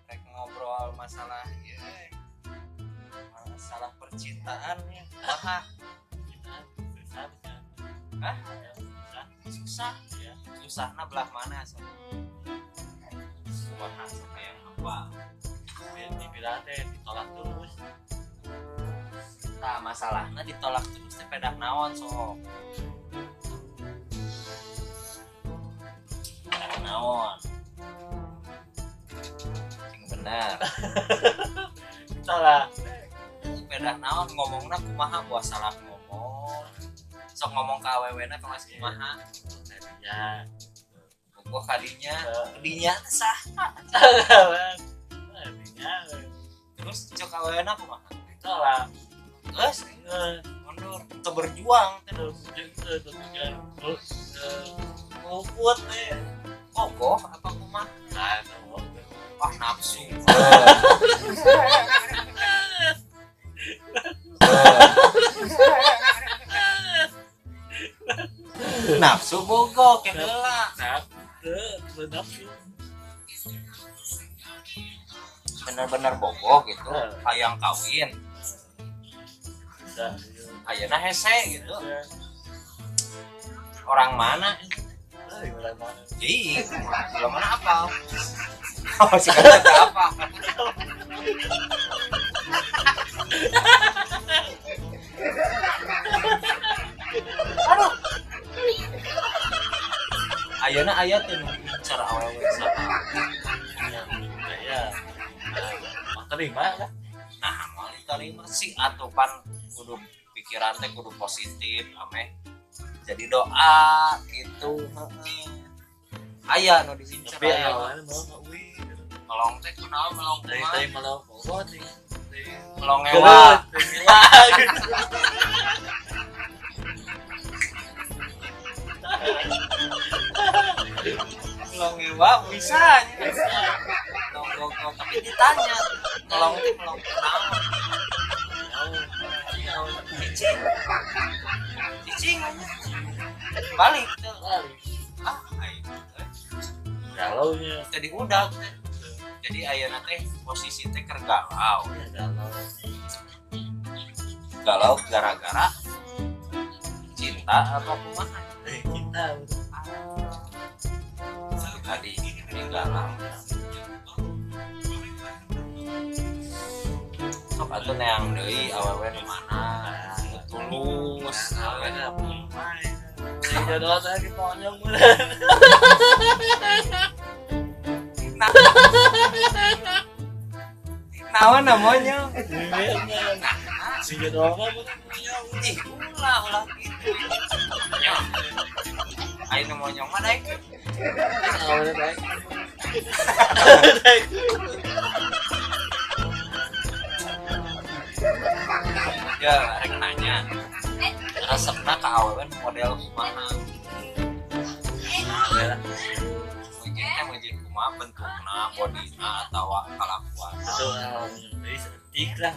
Rek ngobrol masalah masalah percintaan ya. Wah, hah? Susah ya. Susahna belah mana so? Wah, kayak apa? Dibilang teh ditolak terus. Nah, masalahnya ditolak terus teh pedah naon sok. Pedah naon. Sing bener. Ditolak. Pedah naon ngomongna kumaha buah salah ngomong. Sok ngomong ka awewena ka masih kumaha. Ya. Gua kadinya teh sah. Terus cok awewena kumaha? Ditolak. Geus mundur teu berjuang Terus nguput teh. Kokoh apa kumaha? Ah nafsu. Nafsu bogo ke heula. Bener-bener bogo gitu. Hayang kawin. Ayeuna hese gitu. Orang mana? Ih, belum mana apa? Oh, sekarang apa? Aduh. Ayeuna aya teh nu cara awewe saha. Ya. Terima kan? Nah, mau diterima sih atupan kudu pikiran teh kudu positif ame. Jadi doa gitu. Aya nu disincer aya. Melong teh kunaon melong kumaha? Teh melong bobo teh. Melong ewa. Melong ewa bisa nya. Melong tapi ditanya melong teh melong kunaon? Cicing aja. Balik teh. Ah, aing. Galaunya. Jadi udah teh. Jadi ayeuna teh posisi teh keur galau. Galau gara-gara cinta apa kumaha? Cinta. Tadi galau. Sok atuh neang deui awewe di mana? Tulus. Jodoh tadi ponyong Naon namanya? Si jodoh mah ponyong. Ih, ulah gitu. Nyong. Ayo nu monyong mah daek. Awalnya baik. Ya, rek nanya. Resepna ka awewe model kumaha? Mungkin kumaha bentukna, bodina atawa kalakuan. Betul, jadi setik lah.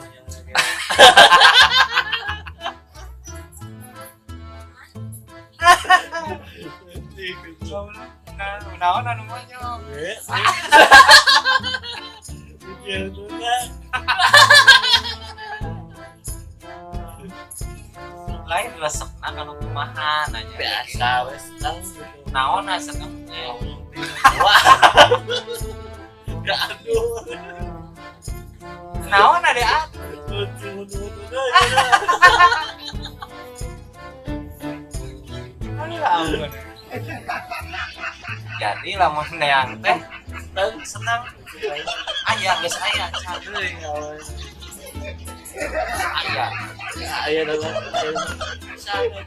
Naon anu monyong? Lain resepna kanu kumaha nanya. Biasa wes tang Naon resepna? wah. Gak aduh. Naon ade ah? Ampun. Jadi lamun neang teh senang Aya geus aya Euy kawan. aya. Aya dalam. Sana.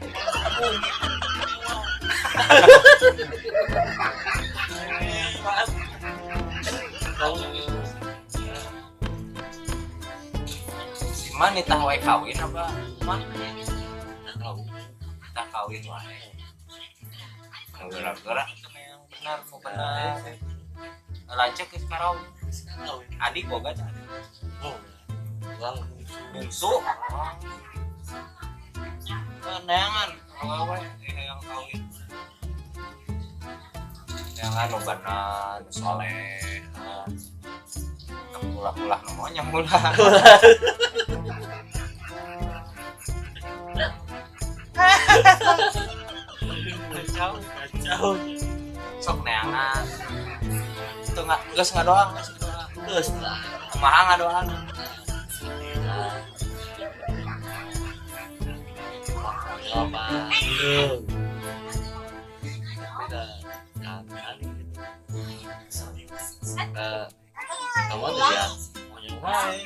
Si Man nitah wae kawin apa? Man nitah kawin wae. Gerak-gerak yang benar mau benar. Lanjut ke sekarang. Adik boga tah. Bungsu. Neangan awewe yang kawin. Neangan nu benar, nu soleh. Pulah-pulah namanya mula. Kacau. Sok neangan. Itu geus ngadoang, Terus lah. kumaha ngadoang. Apa? Beda kan gitu. Kamu tuh ya mau nyobain.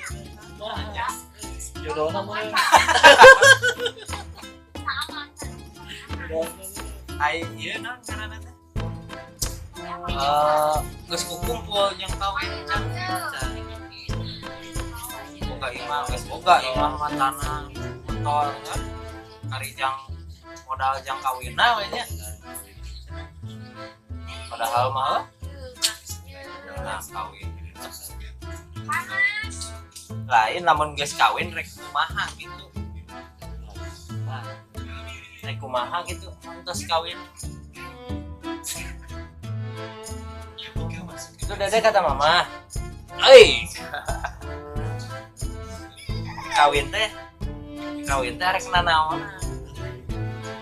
Jodoh namanya. Ai ieu naon ngaranna teh? Geus kukumpul yang kawin can. Boga imah, geus boga imah mah tanah motor kan. Karijang modal jang kawinna we nya. Padahal mah nah kawin. Lain lamun geus kawin rek kumaha gitu. Rek kumaha gitu terus kawin. Itu dede kata mama. Euy. Kawin teh rek nanaon.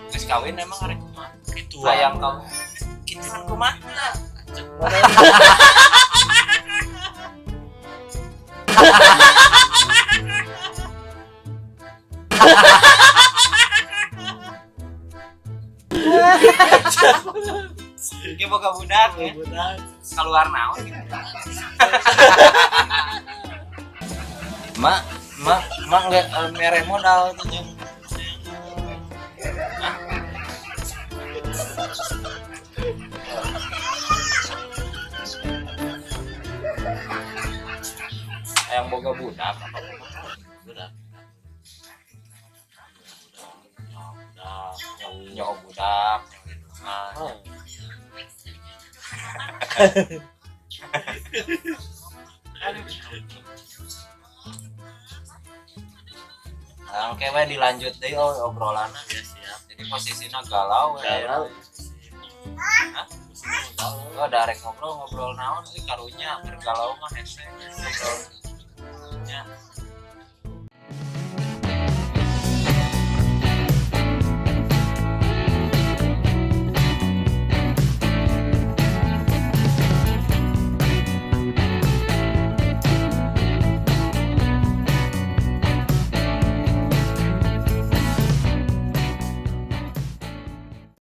Geus kawin emang rek kumaha? Gitu Sayang kau. Kitu kan kumaha? Ki boga budak ya. Keluar naon gitu. Mak enggak mere modal tuh jeung. Yang boga budak apa? Budak. Nyok budak. Oke, we dilanjut deh obrolan. Ya siap. Jadi posisinya galau. Galau. Hah? Oh, darek ngobrol naon sih karunya bergalau mah hese. Ngobrolnya.